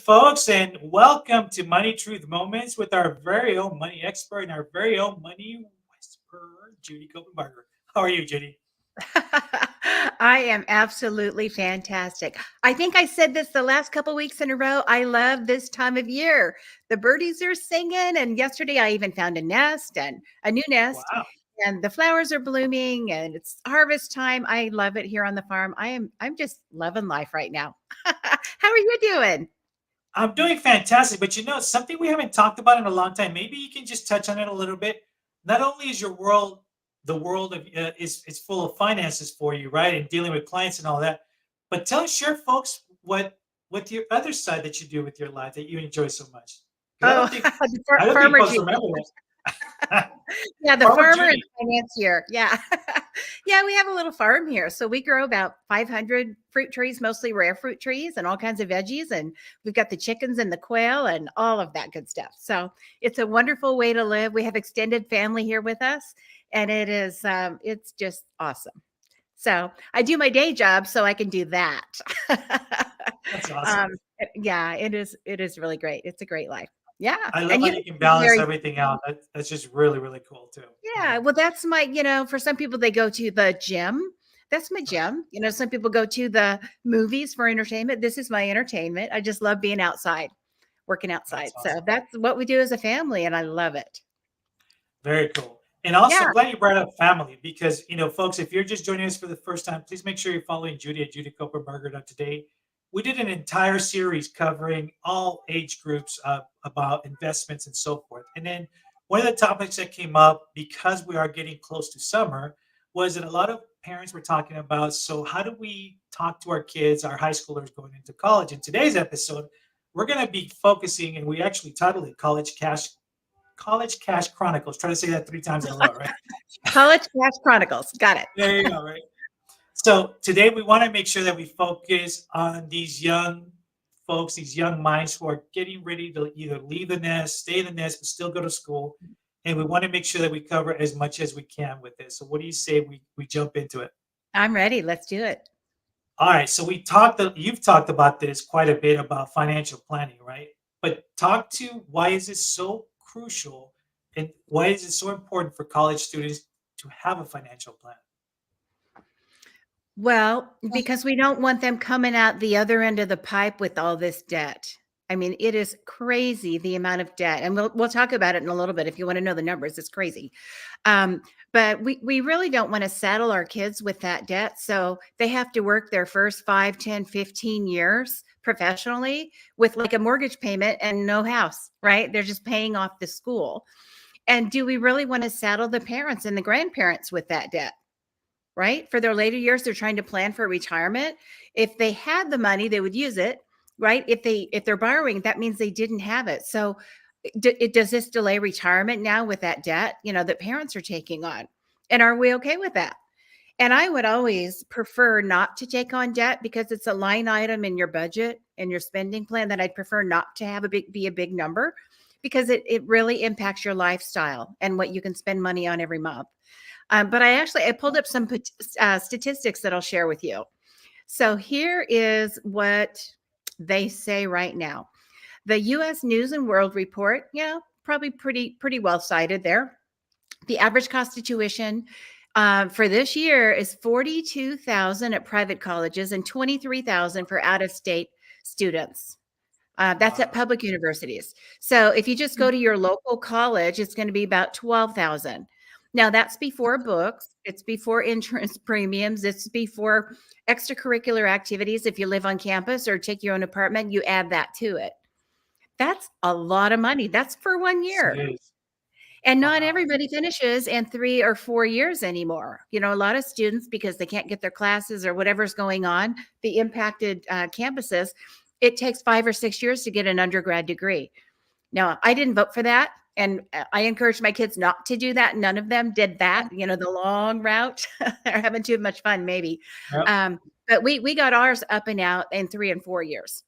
folks, and welcome to Money Truth Moments with our very own money expert and our very own money whisperer, Judy Copenbarger. How are you, Judy? I am absolutely fantastic. I think I said this the last couple weeks in a row. I love this time of year. The birdies are singing, and yesterday I even found a nest and a new nest, Wow. and the flowers are blooming, and it's harvest time. I love it here on the farm. I'm just loving life right now. How are you doing? I'm doing fantastic, but something we haven't talked about in a long time. Maybe you can just touch on it a little bit. Not only is your world the world of is full of finances for you, right, and dealing with clients and all that, but share folks what your other side that you do with your life that you enjoy so much. Because Oh, the I don't think farmer folks Judy. remember that. Yeah, the Farmer farmer and Judy. financier. Yeah. Yeah, we have a little farm here. So we grow about 500 fruit trees, mostly rare fruit trees and all kinds of veggies. And we've got the chickens and the quail and all of that good stuff. So it's a wonderful way to live. We have extended family here with us, and it's just awesome. So I do my day job so I can do that. That's awesome. um, yeah, it is really great. It's a great life. Yeah. I love And how you you can balance very everything out. That's just really, really cool too. Yeah, well, that's for some people, they go to the gym. That's my Right. gym. Some people go to the movies for entertainment. This is my entertainment. I just love being outside, working outside. That's So awesome. that's what we do as a family, and I love it. Very cool. And also, Yeah. I'm glad you brought up family because, folks, if you're just joining us for the first time, please make sure you're following Judy at Judy Copenbarger. Today, we did an entire series covering all age groups about investments and so forth. And then one of the topics that came up because we are getting close to summer was that a lot of parents were talking about, so how do we talk to our kids, our high schoolers going into college? In today's episode, we're going to be focusing, and we actually titled it College Cash Chronicles. Try to say that 3 times in a row, right? College Cash Chronicles. Got it. There you go, right? So today we want to make sure that we focus on these young folks, these young minds who are getting ready to either leave the nest, stay in the nest, but still go to school. And we want to make sure that we cover as much as we can with this. So what do you say we jump into it? I'm ready. Let's do it. All right. So you've talked about this quite a bit about financial planning, right? But talk to why is it so crucial and why is it so important for college students to have a financial plan? Well, because we don't want them coming out the other end of the pipe with all this debt. I mean, it is crazy the amount of debt, and we'll talk about it in a little bit. If you want to know the numbers, it's crazy. But we really don't want to saddle our kids with that debt. So they have to work their first 5, 10, 15 years professionally with like a mortgage payment and no house, right? They're just paying off the school. And do we really want to saddle the parents and the grandparents with that debt? Right? For their later years, they're trying to plan for retirement. If they had the money, they would use it, right? If they're borrowing, that means they didn't have it. So does this delay retirement now with that debt, that parents are taking on? And are we okay with that? And I would always prefer not to take on debt because it's a line item in your budget and your spending plan that I'd prefer not to have be a big number because it really impacts your lifestyle and what you can spend money on every month. But I pulled up some statistics that I'll share with you. So here is what they say right now. The U.S. News and World Report, probably pretty well cited there. The average cost of tuition for this year is $42,000 at private colleges and $23,000 for out-of-state students. That's at Wow. public universities. So if you just go to your local college, it's going to be about $12,000. Now that's before books, it's before insurance premiums, it's before extracurricular activities. If you live on campus or take your own apartment, you add that to it. That's a lot of money. That's for 1 Yes, it year. is. And not Wow. everybody finishes in 3 or 4 years anymore. A lot of students, because they can't get their classes or whatever's going on, the impacted campuses, it takes 5 or 6 years to get an undergrad degree. Now, I didn't vote for that. And I encouraged my kids not to do that. None of them did that, the long route. They're having too much fun, maybe. Yep. But we got ours up and out in 3 and 4 years.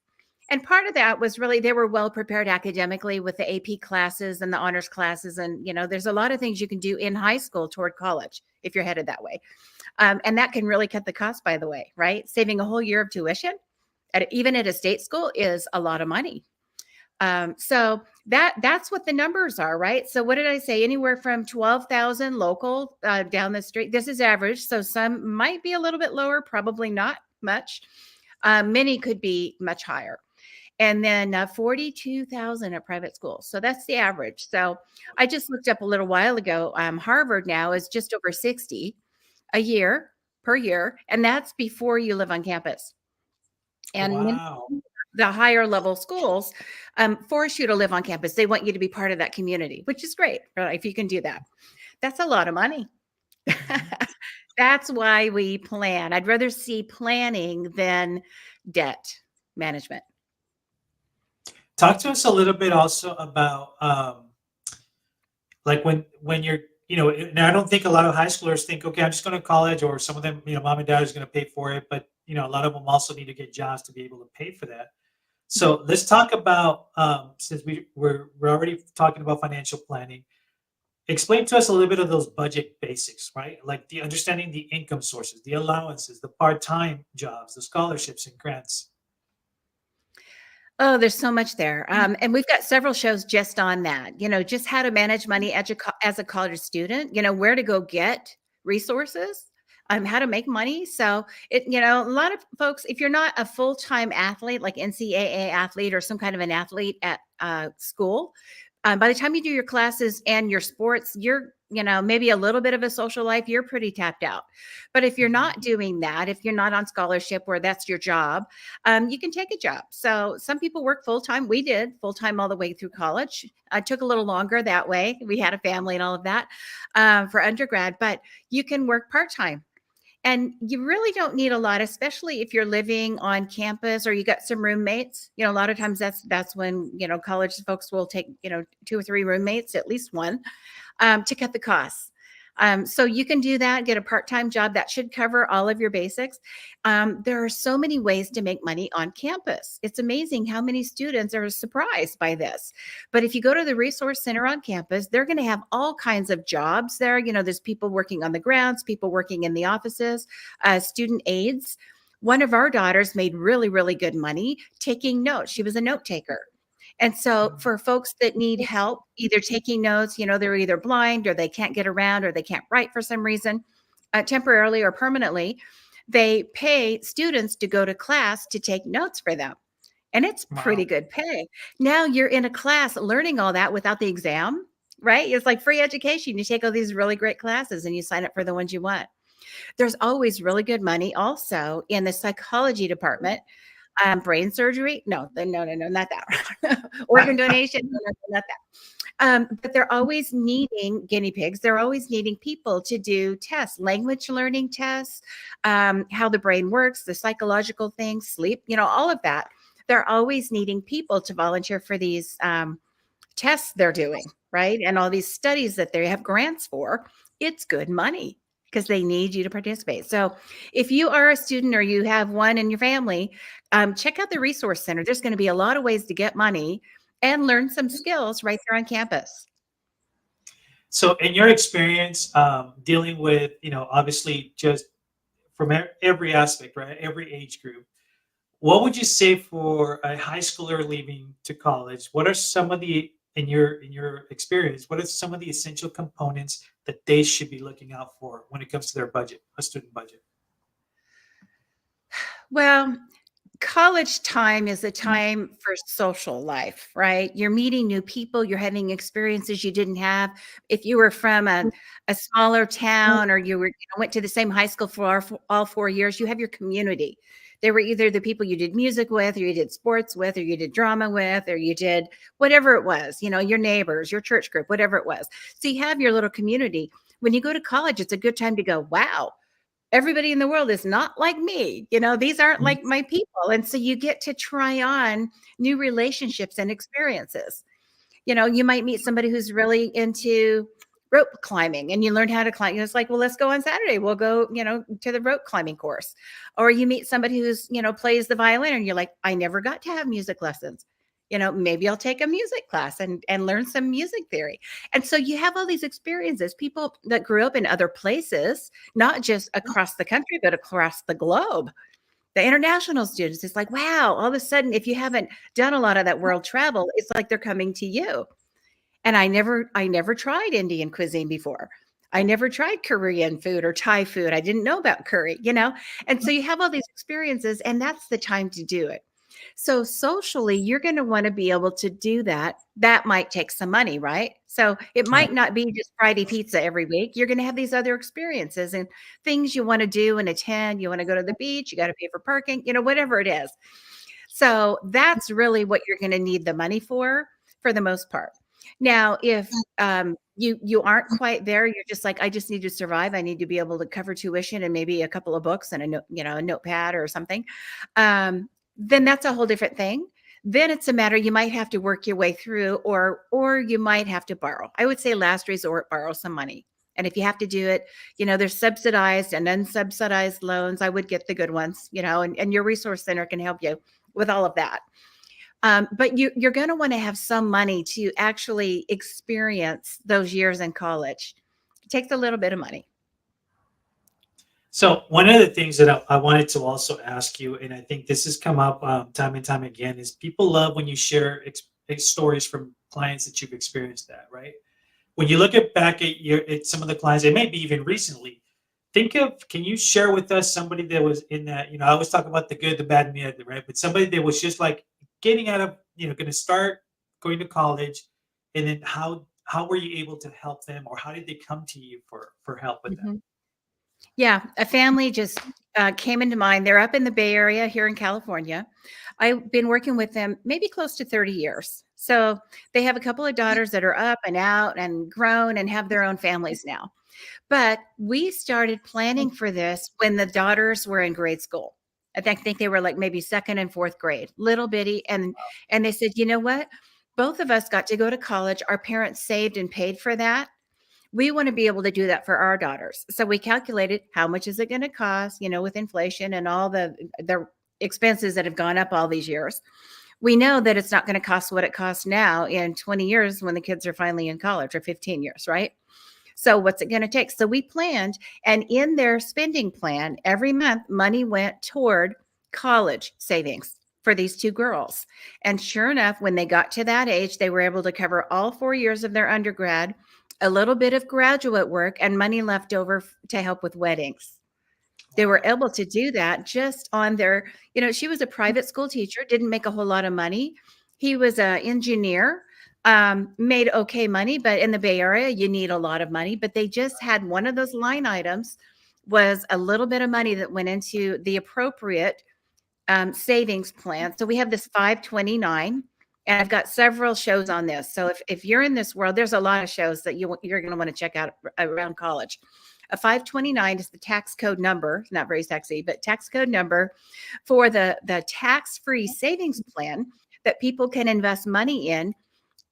And part of that was really they were well prepared academically with the AP classes and the honors classes. And, there's a lot of things you can do in high school toward college if you're headed that way. And that can really cut the cost, by the way, right? Saving a whole year of tuition. even at a state school is a lot of money. So that's what the numbers are, right? So what did I say? Anywhere from 12,000 local down the street. This is average. So some might be a little bit lower, probably not much. Many could be much higher. And then 42,000 at private schools. So that's the average. So I just looked up a little while ago. Harvard now is just over 60 a year per year. And that's before you live on campus. And Wow. the higher level schools force you to live on campus. They want you to be part of that community, which is great, right? If you can do that. That's a lot of money. That's why we plan. I'd rather see planning than debt management. Talk to us a little bit also about like when you're, and I don't think a lot of high schoolers think, okay, I'm just going to college, or some of them, mom and dad is going to pay for it, but a lot of them also need to get jobs to be able to pay for that. So let's talk about since we're already talking about financial planning. Explain to us a little bit of those budget basics, right? Like the understanding the income sources, the allowances, the part-time jobs, the scholarships and grants. Oh, there's so much there. And we've got several shows just on that, just how to manage money as a college student, where to go get resources, how to make money. So a lot of folks, if you're not a full-time athlete, like NCAA athlete or some kind of an athlete at school, by the time you do your classes and your sports, you're, maybe a little bit of a social life, you're pretty tapped out. But if you're not doing that, if you're not on scholarship or that's your job, you can take a job. So some people work full time. We did full time all the way through college. It took a little longer that way. We had a family and all of that for undergrad, but you can work part time. And you really don't need a lot, especially if you're living on campus or you got some roommates. A lot of times that's when, college folks will take, 2 or 3 roommates, at least one, to cut the costs. So you can do that, get a part-time job that should cover all of your basics. There are so many ways to make money on campus. It's amazing how many students are surprised by this. But if you go to the resource center on campus, they're going to have all kinds of jobs there. There's people working on the grounds, people working in the offices, student aides. One of our daughters made really, really good money taking notes. She was a note taker. And so for folks that need help, either taking notes, they're either blind or they can't get around or they can't write for some reason, temporarily or permanently, they pay students to go to class to take notes for them. And it's pretty Wow. good pay. Now you're in a class learning all that without the exam, right? It's like free education. You take all these really great classes and you sign up for the ones you want. There's always really good money also in the psychology department. Brain surgery? No, not that. Organ donation? No, not that. But they're always needing guinea pigs. They're always needing people to do tests, language learning tests, how the brain works, the psychological things, sleep, all of that. They're always needing people to volunteer for these tests they're doing, right? And all these studies that they have grants for. It's good money because they need you to participate. So if you are a student or you have one in your family, check out the resource center. There's going to be a lot of ways to get money and learn some skills right there on campus. So in your experience dealing with, obviously just from every aspect, right? Every age group, what would you say for a high schooler leaving to college? What are some of the in your experience, what are some of the essential components that they should be looking out for when it comes to their budget, a student budget? Well, college time is a time for social life, right? You're meeting new people, you're having experiences you didn't have. If you were from a smaller town or went to the same high school for all 4 years, you have your community. They were either the people you did music with, or you did sports with, or you did drama with, or you did whatever it was, your neighbors, your church group, whatever it was. So you have your little community. When you go to college, it's a good time to go, wow, everybody in the world is not like me. These aren't like my people. And so you get to try on new relationships and experiences. You might meet somebody who's really into rope climbing and you learn how to climb. It's like, well, let's go on Saturday. We'll go, to the rope climbing course. Or you meet somebody who's, plays the violin and you're like, I never got to have music lessons. Maybe I'll take a music class and learn some music theory. And so you have all these experiences, people that grew up in other places, not just across the country, but across the globe. The international students, it's like, wow, all of a sudden, if you haven't done a lot of that world travel, it's like they're coming to you. And I never tried Indian cuisine before. I never tried Korean food or Thai food. I didn't know about curry, you know? And so you have all these experiences, and that's the time to do it. So socially, you're going to want to be able to do that. That might take some money, right? So it Right. might not be just Friday pizza every week. You're going to have these other experiences and things you want to do and attend. You want to go to the beach, you got to pay for parking, whatever it is. So that's really what you're going to need the money for the most part. Now, if you aren't quite there, you're just like, I just need to survive. I need to be able to cover tuition and maybe a couple of books and a notepad or something. Then that's a whole different thing. Then it's a matter you might have to work your way through, or you might have to borrow. I would say last resort, borrow some money. And if you have to do it, there's subsidized and unsubsidized loans. I would get the good ones, and your resource center can help you with all of that. But you're going to want to have some money to actually experience those years in college. It takes a little bit of money. So one of the things that I wanted to also ask you, and I think this has come up time and time again, is people love when you share stories from clients that you've experienced that, right? When you look back at some of the clients, it may be even recently. Can you share with us somebody that was in that? I always talk about the good, the bad, and the ugly, right? But somebody that was just like getting out of, going to start going to college, and then how were you able to help them, or how did they come to you for help with that? Mhm. Yeah, a family just came into mind. They're up in the Bay Area here in California. I've been working with them maybe close to 30 years. So they have a couple of daughters that are up and out and grown and have their own families now. But we started planning for this when the daughters were in grade school. I think they were like maybe second and fourth grade, little bitty. And they said, you know what? Both of us got to go to college. Our parents saved and paid for that. We want to be able to do that for our daughters. So we calculated how much is it going to cost, with inflation and all the expenses that have gone up all these years. We know that it's not going to cost what it costs now in 20 years when the kids are finally in college, or 15 years, right? So what's it going to take? So we planned, and in their spending plan, every month money went toward college savings for these two girls. And sure enough, when they got to that age, they were able to cover all 4 years of their undergrad, a little bit of graduate work, and money left over to help with weddings. They were able to do that just on their, she was a private school teacher, didn't make a whole lot of money. He was an engineer, made okay money, but in the Bay Area, you need a lot of money. But they just had one of those line items was a little bit of money that went into the appropriate savings plan. So we have this 529, and I've got several shows on this. So if you're in this world, there's a lot of shows that you're going to want to check out around college. A 529 is the tax code number, not very sexy, but tax code number for the tax-free savings plan that people can invest money in.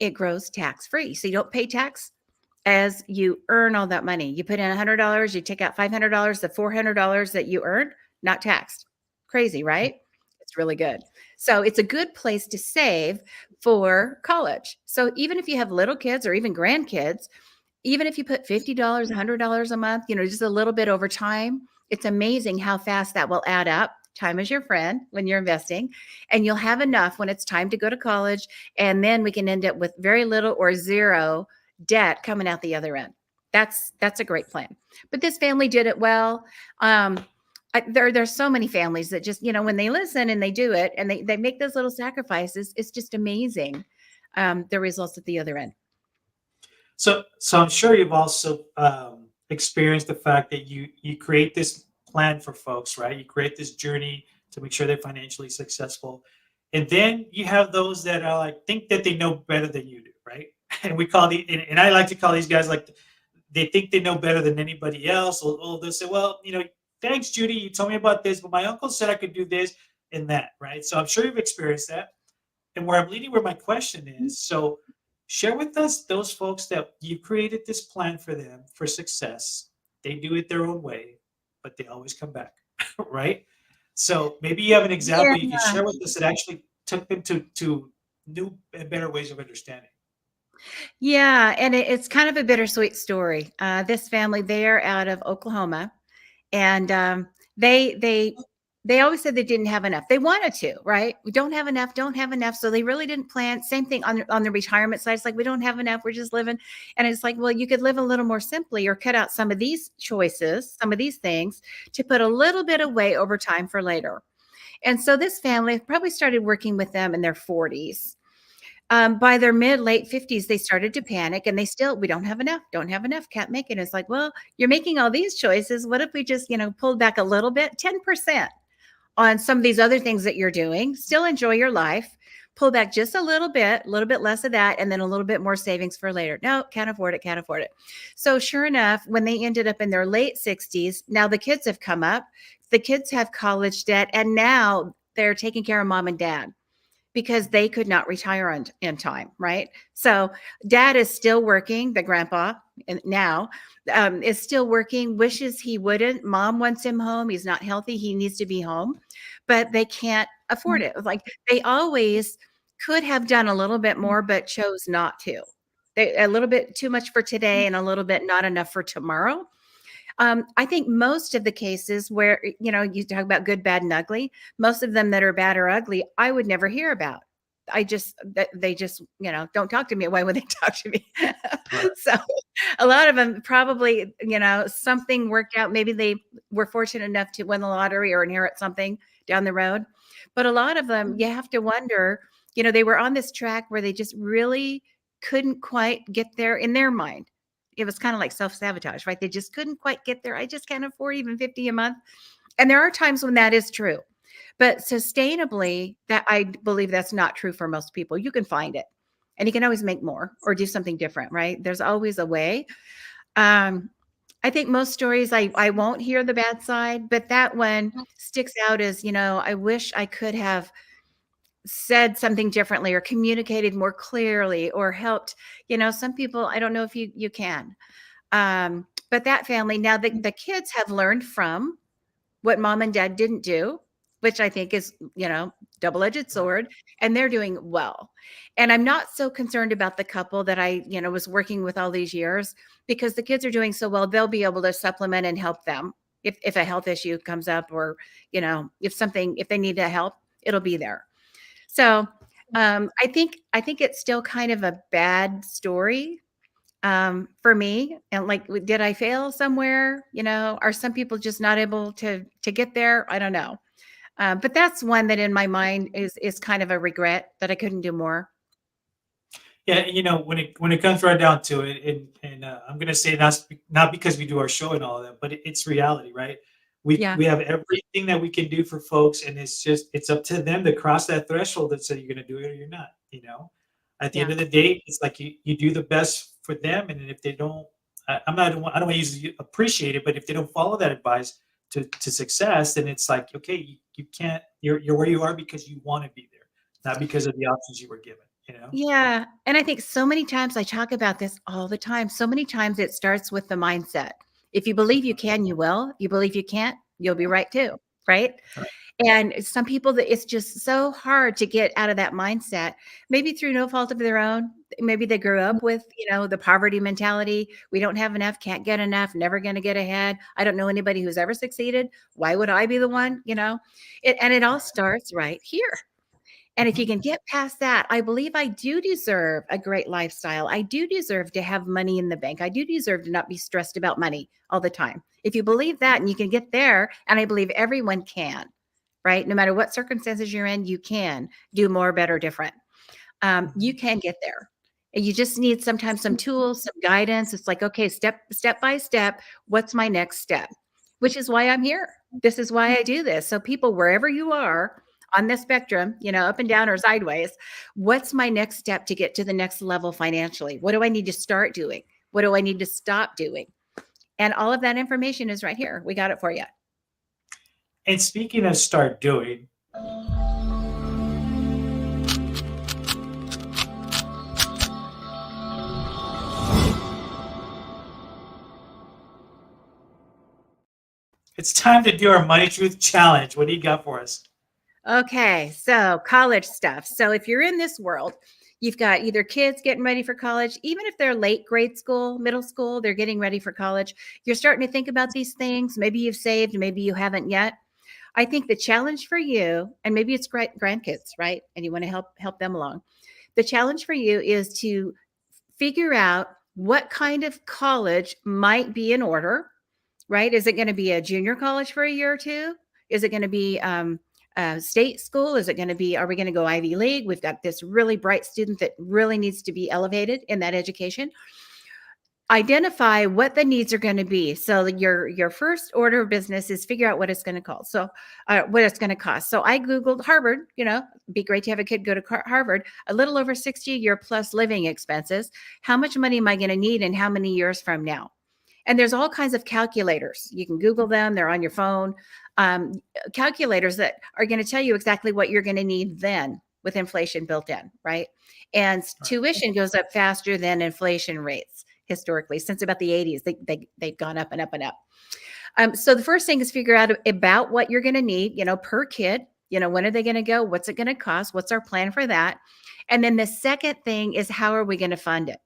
It grows tax-free. So you don't pay tax as you earn all that money. You put in $100, you take out $500, the $400 that you earned, not taxed. Crazy, right? It's really good. So it's a good place to save for college. So even if you have little kids or even grandkids, even if you put $50, $100 a month, just a little bit over time, it's amazing how fast that will add up. Time is your friend when you're investing, and you'll have enough when it's time to go to college. And then we can end up with very little or zero debt coming out the other end. That's a great plan. But this family did it well. There's so many families that just, when they listen and they do it and they make those little sacrifices, it's just amazing, the results at the other end. So I'm sure you've also experienced the fact that you create this plan for folks, right? You create this journey to make sure they're financially successful, and then you have those that are like think that they know better than you do, right? And we call and I like to call these guys like they think they know better than anybody else. Or they'll say, well, thanks, Judy, you told me about this, but my uncle said I could do this and that, right? So I'm sure you've experienced that. And where my question is, so share with us those folks that you created this plan for them for success. They do it their own way, but they always come back, right? So maybe you have an example you can Yeah. share with us that actually took them to new and better ways of understanding. Yeah, and it's kind of a bittersweet story. This family, they're out of Oklahoma, and they They always said they didn't have enough. They wanted to, right? We don't have enough, don't have enough. So they really didn't plan. Same thing on the retirement side. It's like, we don't have enough. We're just living. And it's like, well, you could live a little more simply or cut out some of these choices, some of these things to put a little bit away over time for later. And so this family probably started working with them in their 40s. By their late 50s, they started to panic and we don't have enough, can't make it. It's like, well, you're making all these choices. What if we just, pulled back a little bit, 10% on some of these other things that you're doing, still enjoy your life, pull back just a little bit less of that, and then a little bit more savings for later. No, can't afford it. So sure enough, when they ended up in their late 60s, now the kids have come up, the kids have college debt, and now they're taking care of mom and dad because they could not retire in time, right? So dad is still working, the grandpa now is still working, wishes he wouldn't. Mom wants him home. He's not healthy. He needs to be home, but they can't afford it. Like they always could have done a little bit more, but chose not to. A little bit too much for today and a little bit not enough for tomorrow. I think most of the cases where, you talk about good, bad, and ugly, most of them that are bad or ugly, I would never hear about. They just, don't talk to me. Why would they talk to me? Right. So a lot of them probably, something worked out. Maybe they were fortunate enough to win the lottery or inherit something down the road. But a lot of them, you have to wonder, they were on this track where they just really couldn't quite get there in their mind. It was kind of like self-sabotage, right? They just couldn't quite get there. I just can't afford even 50 a month. And there are times when that is true. But sustainably, that I believe that's not true for most people. You can find it and you can always make more or do something different, right? There's always a way. I think most stories, I won't hear the bad side, but that one sticks out as, I wish I could have said something differently or communicated more clearly or helped, some people, I don't know if you can. But that family, now the kids have learned from what mom and dad didn't do, which I think is, double-edged sword, and they're doing well. And I'm not so concerned about the couple that I, was working with all these years, because the kids are doing so well, they'll be able to supplement and help them. If a health issue comes up or, if they need to help, it'll be there. So I think it's still kind of a bad story for me. And like, did I fail somewhere? Are some people just not able to get there? I don't know. But that's one that in my mind is kind of a regret that I couldn't do more. Yeah, when it comes right down to it, and I'm gonna say that's not because we do our show and all of that, but it's reality, right? Yeah. We have everything that we can do for folks, and it's up to them to cross that threshold and say you're gonna do it or you're not. At the end Yeah. of the day, it's like you do the best for them, and then if they don't, I don't want to use appreciate it, but if they don't follow that advice to success, then it's like, okay, you can't. You're where you are because you want to be there, not because of the options you were given. Yeah. And I think so many times I talk about this all the time. So many times it starts with the mindset. If you believe you can, you will. You believe you can't, you'll be right too. Right. Right. And some people that it's just so hard to get out of that mindset, maybe through no fault of their own. Maybe they grew up with, the poverty mentality. We don't have enough, can't get enough, never going to get ahead. I don't know anybody who's ever succeeded. Why would I be the one? It all starts right here. And if you Mhm. can get past that, I believe I do deserve a great lifestyle. I do deserve to have money in the bank. I do deserve to not be stressed about money all the time. If you believe that and you can get there, and I believe everyone can, right? No matter what circumstances you're in, you can do more, better, different. You Mhm. can get there. And you just need sometimes some tools, some guidance. It's like, okay, step by step, what's my next step? Which is why I'm here. This is why I do this. So people, wherever you are on the spectrum, up and down or sideways, what's my next step to get to the next level financially? What do I need to start doing? What do I need to stop doing? And all of that information is right here. We got it for you. And speaking of start doing, it's time to do our Money Truth Challenge. What do you got for us? Okay, so college stuff. So if you're in this world, you've got either kids getting ready for college, even if they're late grade school, middle school, they're getting ready for college. You're starting to think about these things. Maybe you've saved, maybe you haven't yet. I think the challenge for you, and maybe it's grandkids, right? And you want to help them along. The challenge for you is to figure out what kind of college might be in order, right? Is it going to be a junior college for a year or two? Is it going to be state school? Is it going to be, are we going to go Ivy League? We've got this really bright student that really needs to be elevated in that education. Identify what the needs are going to be. So your first order of business is figure out what it's going to cost. So what it's going to cost. So I Googled Harvard, it'd be great to have a kid go to Harvard, a little over 60 a year plus living expenses. How much money am I going to need and how many years from now? And there's all kinds of calculators. You can Google them. They're on your phone. Calculators that are going to tell you exactly what you're going to need then with inflation built in, right? And tuition goes up faster than inflation rates historically. Since about the 80s, they've gone up and up and up. So the first thing is figure out about what you're going to need, per kid. When are they going to go? What's it going to cost? What's our plan for that? And then the second thing is, how are we going to fund it?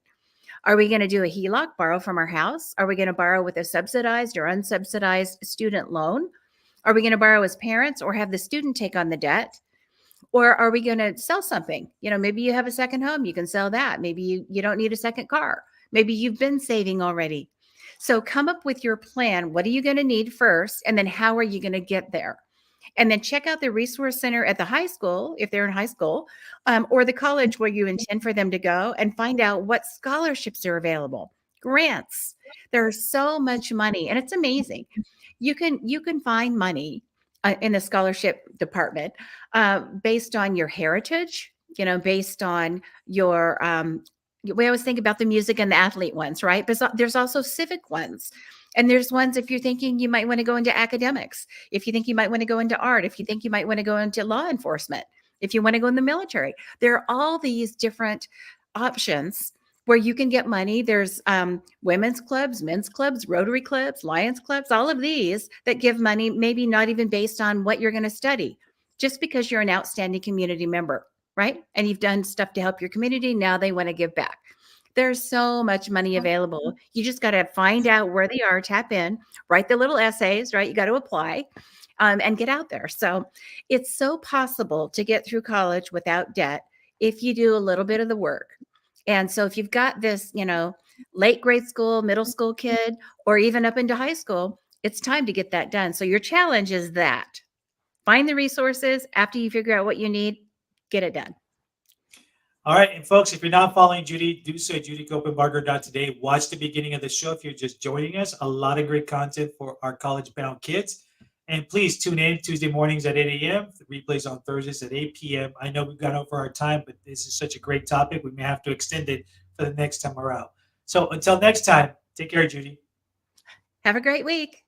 Are we going to do a HELOC, borrow from our house? Are we going to borrow with a subsidized or unsubsidized student loan? Are we going to borrow as parents or have the student take on the debt? Or are we going to sell something? Maybe you have a second home, you can sell that. Maybe you don't need a second car. Maybe you've been saving already. So come up with your plan. What are you going to need first? And then how are you going to get there? And then check out the resource center at the high school, if they're in high school, or the college where you intend for them to go, and find out what scholarships are available, grants. There's so much money, and it's amazing. You can find money in the scholarship department based on your heritage, based on your we always think about the music and the athlete ones, right? But there's also civic ones. And there's ones if you're thinking you might want to go into academics, if you think you might want to go into art, if you think you might want to go into law enforcement, if you want to go in the military. There are all these different options where you can get money. There's women's clubs, men's clubs, Rotary clubs, Lions clubs, all of these that give money, maybe not even based on what you're going to study, just because you're an outstanding community member. Right? And you've done stuff to help your community. Now they want to give back. There's so much money available. You just got to find out where they are, tap in, write the little essays, right? You got to apply and get out there. So it's so possible to get through college without debt if you do a little bit of the work. And so if you've got this, late grade school, middle school kid, or even up into high school, it's time to get that done. So your challenge is that. Find the resources after you figure out what you need. Get it done. All right. And folks, if you're not following Judy, do so at judykopenbarger.today. Watch the beginning of the show if you're just joining us. A lot of great content for our college-bound kids. And please tune in Tuesday mornings at 8 a.m. The replays on Thursdays at 8 p.m. I know we've gone over our time, but this is such a great topic. We may have to extend it for the next time around. So until next time, take care, Judy. Have a great week.